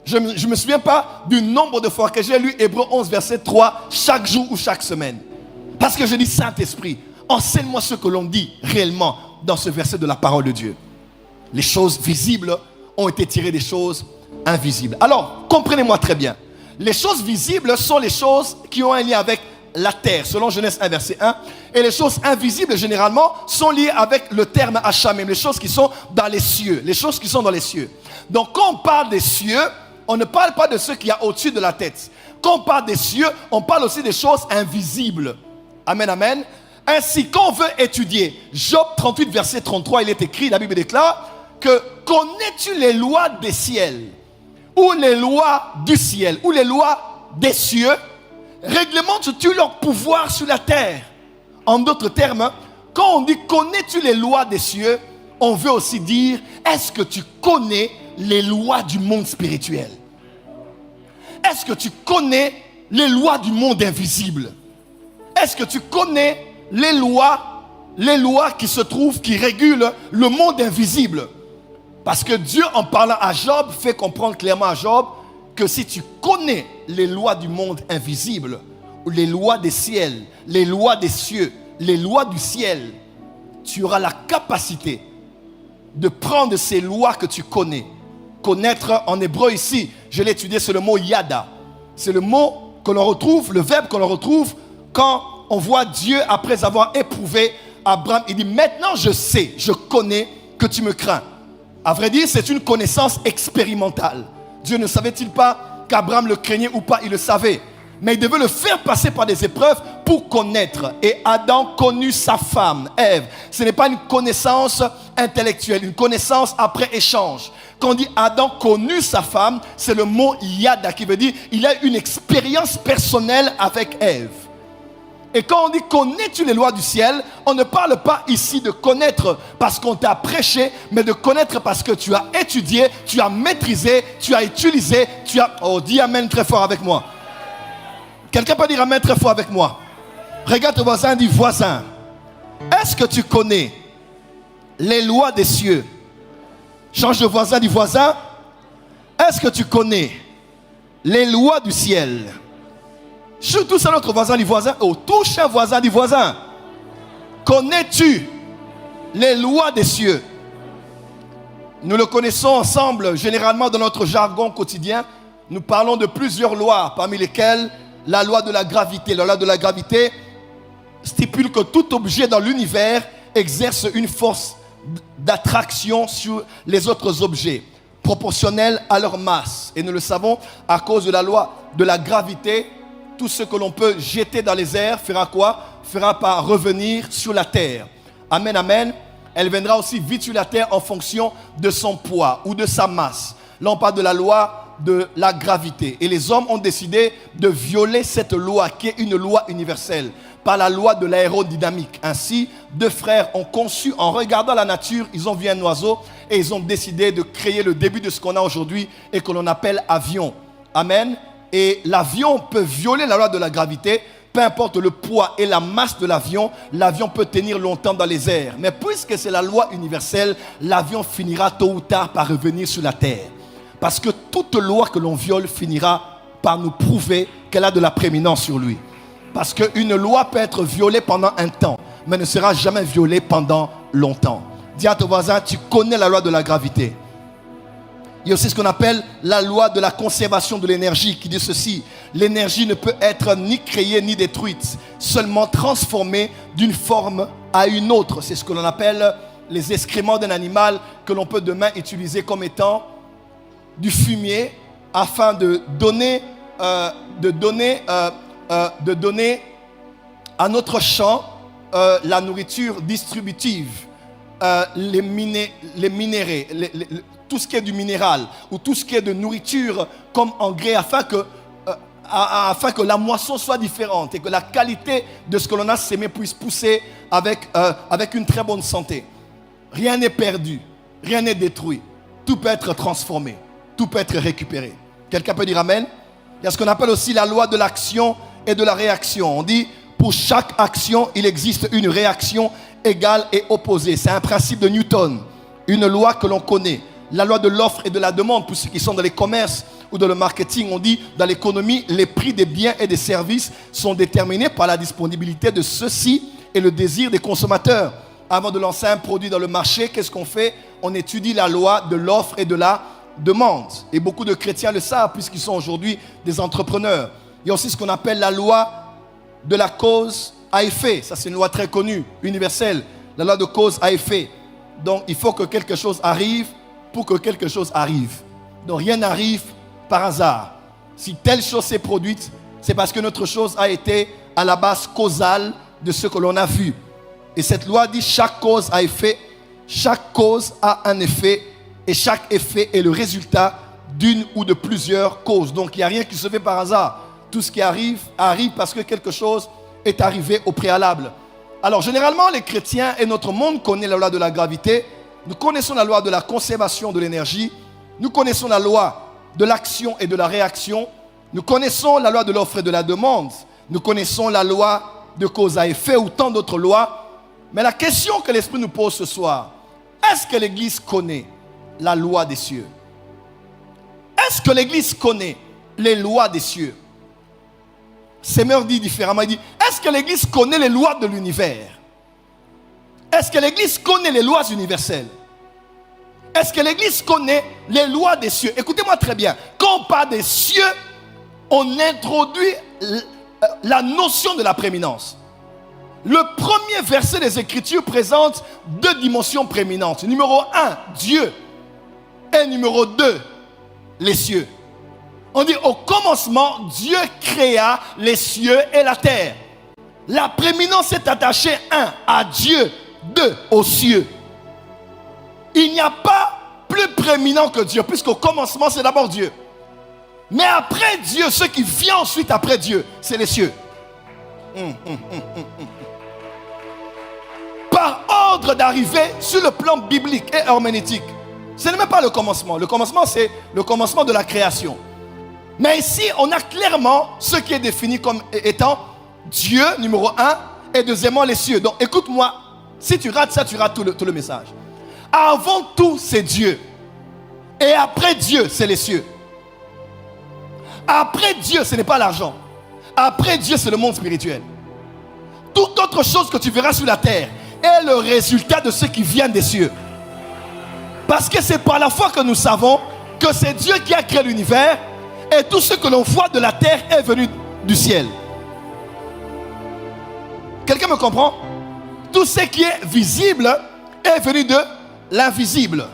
Je ne me souviens pas du nombre de fois que j'ai lu Hébreux 11, verset 3, chaque jour ou chaque semaine. Parce que je dis, Saint-Esprit, enseigne-moi ce que l'on dit réellement dans ce verset de la parole de Dieu. Les choses visibles ont été tirées des choses invisibles. Alors, comprenez-moi très bien. Les choses visibles sont les choses qui ont un lien avec la terre, selon Genèse 1, verset 1. Et les choses invisibles, généralement, sont liées avec le terme Hachamim, les choses qui sont dans les cieux. Les choses qui sont dans les cieux. Donc, quand on parle des cieux, on ne parle pas de ce qu'il y a au-dessus de la tête. Quand on parle des cieux, on parle aussi des choses invisibles. Amen, amen. Ainsi, quand on veut étudier Job 38, verset 33, il est écrit, la Bible déclare que connais-tu les lois des ciels, ou les lois du ciel, ou les lois des cieux, réglementes-tu leur pouvoir sur la terre? En d'autres termes, quand on dit connais-tu les lois des cieux, on veut aussi dire est-ce que tu connais les lois du monde spirituel? Est-ce que tu connais les lois du monde invisible? Est-ce que tu connais les lois qui se trouvent, qui régulent le monde invisible? Parce que Dieu, en parlant à Job, fait comprendre clairement à Job que si tu connais les lois du monde invisible, ou les lois des ciels, les lois des cieux, les lois du ciel, tu auras la capacité de prendre ces lois que tu connais. Connaître en hébreu ici, je l'ai étudié, c'est le mot yada. C'est le mot que l'on retrouve, le verbe que l'on retrouve quand on voit Dieu après avoir éprouvé Abraham. Il dit maintenant je sais, je connais que tu me crains. À vrai dire, c'est une connaissance expérimentale. Dieu ne savait-il pas qu'Abraham le craignait ou pas? Il le savait. Mais il devait le faire passer par des épreuves pour connaître. Et Adam connut sa femme, Ève. Ce n'est pas une connaissance intellectuelle, une connaissance après échange. Quand on dit Adam connut sa femme, c'est le mot yada qui veut dire il a une expérience personnelle avec Ève. Et quand on dit connais-tu les lois du ciel, on ne parle pas ici de connaître parce qu'on t'a prêché, mais de connaître parce que tu as étudié, tu as maîtrisé, tu as utilisé, tu as... Oh, dis amen très fort avec moi. Quelqu'un peut dire amen très fort avec moi. Regarde ton voisin, dis voisin. Est-ce que tu connais les lois des cieux? Change de voisin, dis voisin. Est-ce que tu connais les lois du ciel? Surtout ça, notre voisin, dit voisin. Oh, touche un voisin, dit voisin. Connais-tu les lois des cieux? Nous le connaissons ensemble, généralement dans notre jargon quotidien. Nous parlons de plusieurs lois, parmi lesquelles la loi de la gravité. La loi de la gravité stipule que tout objet dans l'univers exerce une force d'attraction sur les autres objets, proportionnelle à leur masse. Et nous le savons, à cause de la loi de la gravité, tout ce que l'on peut jeter dans les airs fera quoi? Fera par revenir sur la terre. Amen, amen. Elle viendra aussi vite sur la terre en fonction de son poids ou de sa masse. Là, on parle de la loi de la gravité. Et les hommes ont décidé de violer cette loi qui est une loi universelle par la loi de l'aérodynamique. Ainsi, deux frères ont conçu, en regardant la nature, ils ont vu un oiseau et ils ont décidé de créer le début de ce qu'on a aujourd'hui et que l'on appelle avion. Amen. Et l'avion peut violer la loi de la gravité. Peu importe le poids et la masse de l'avion, l'avion peut tenir longtemps dans les airs. Mais puisque c'est la loi universelle, l'avion finira tôt ou tard par revenir sur la terre. Parce que toute loi que l'on viole finira par nous prouver qu'elle a de la prééminence sur lui. Parce qu'une loi peut être violée pendant un temps, mais ne sera jamais violée pendant longtemps. Dis à ton voisin, tu connais la loi de la gravité. Il y a aussi ce qu'on appelle la loi de la conservation de l'énergie qui dit ceci. L'énergie ne peut être ni créée ni détruite, seulement transformée d'une forme à une autre. C'est ce que l'on appelle les excréments d'un animal que l'on peut demain utiliser comme étant du fumier afin de donner à notre champ la nourriture distributive, les minéraux, tout ce qui est du minéral ou tout ce qui est de nourriture comme engrais afin que la moisson soit différente et que la qualité de ce que l'on a sémé puisse pousser avec une très bonne santé. Rien n'est perdu, rien n'est détruit. Tout peut être transformé, tout peut être récupéré. Quelqu'un peut dire amen? Il y a ce qu'on appelle aussi la loi de l'action et de la réaction. On dit pour chaque action, il existe une réaction égale et opposée. C'est un principe de Newton, une loi que l'on connaît. la loi de l'offre et de la demande. Pour ceux qui sont dans les commerces ou dans le marketing, on dit dans l'économie, les prix des biens et des services sont déterminés par la disponibilité de ceux-ci et le désir des consommateurs. Avant de lancer un produit dans le marché, qu'est-ce qu'on fait? On étudie la loi de l'offre et de la demande. Et beaucoup de chrétiens le savent puisqu'ils sont aujourd'hui des entrepreneurs. Il y a aussi ce qu'on appelle la loi de la cause à effet. Ça, c'est une loi très connue, universelle. La loi de cause à effet. Donc, il faut que quelque chose arrive pour que quelque chose arrive. Donc, rien n'arrive par hasard. Si telle chose s'est produite, c'est parce que notre chose a été à la base causale de ce que l'on a vu. Et cette loi dit chaque cause a effet, chaque cause a un effet, et chaque effet est le résultat d'une ou de plusieurs causes. Donc, il n'y a rien qui se fait par hasard. Tout ce qui arrive, arrive parce que quelque chose est arrivé au préalable. Alors, généralement, les chrétiens et notre monde connaissent la loi de la gravité. Nous connaissons la loi de la conservation de l'énergie. Nous connaissons la loi de l'action et de la réaction. Nous connaissons la loi de l'offre et de la demande. Nous connaissons la loi de cause à effet ou tant d'autres lois. Mais la question que l'Esprit nous pose ce soir, est-ce que l'Église connaît la loi des cieux? Est-ce que l'Église connaît les lois des cieux? Seigneur dit différemment, il dit, est-ce que l'Église connaît les lois de l'univers? Est-ce que l'Église connaît les lois universelles? Est-ce que l'Église connaît les lois des cieux? Écoutez-moi très bien. Quand on parle des cieux, on introduit la notion de la prééminence. Le premier verset des Écritures présente deux dimensions prééminentes. Numéro 1, Dieu. Et numéro 2, les cieux. On dit au commencement, Dieu créa les cieux et la terre. La prééminence est attachée 1 à Dieu, 2 aux cieux. Il n'y a pas plus prééminent que Dieu, puisqu'au commencement, c'est d'abord Dieu. Mais après Dieu, ce qui vient ensuite après Dieu, c'est les cieux. Par ordre d'arrivée sur le plan biblique et herméneutique. Ce n'est même pas le commencement. Le commencement, c'est le commencement de la création. Mais ici, on a clairement ce qui est défini comme étant Dieu, numéro 1, et deuxièmement, les cieux. Donc, écoute-moi, si tu rates ça, tu rates tout le message. Avant tout, c'est Dieu. Et après Dieu, c'est les cieux. Après Dieu, ce n'est pas l'argent. Après Dieu, c'est le monde spirituel. Toute autre chose que tu verras sur la terre est le résultat de ce qui vient des cieux. Parce que c'est par la foi que nous savons que c'est Dieu qui a créé l'univers et tout ce que l'on voit de la terre est venu du ciel. Quelqu'un me comprend? Tout ce qui est visible est venu de l'invisible.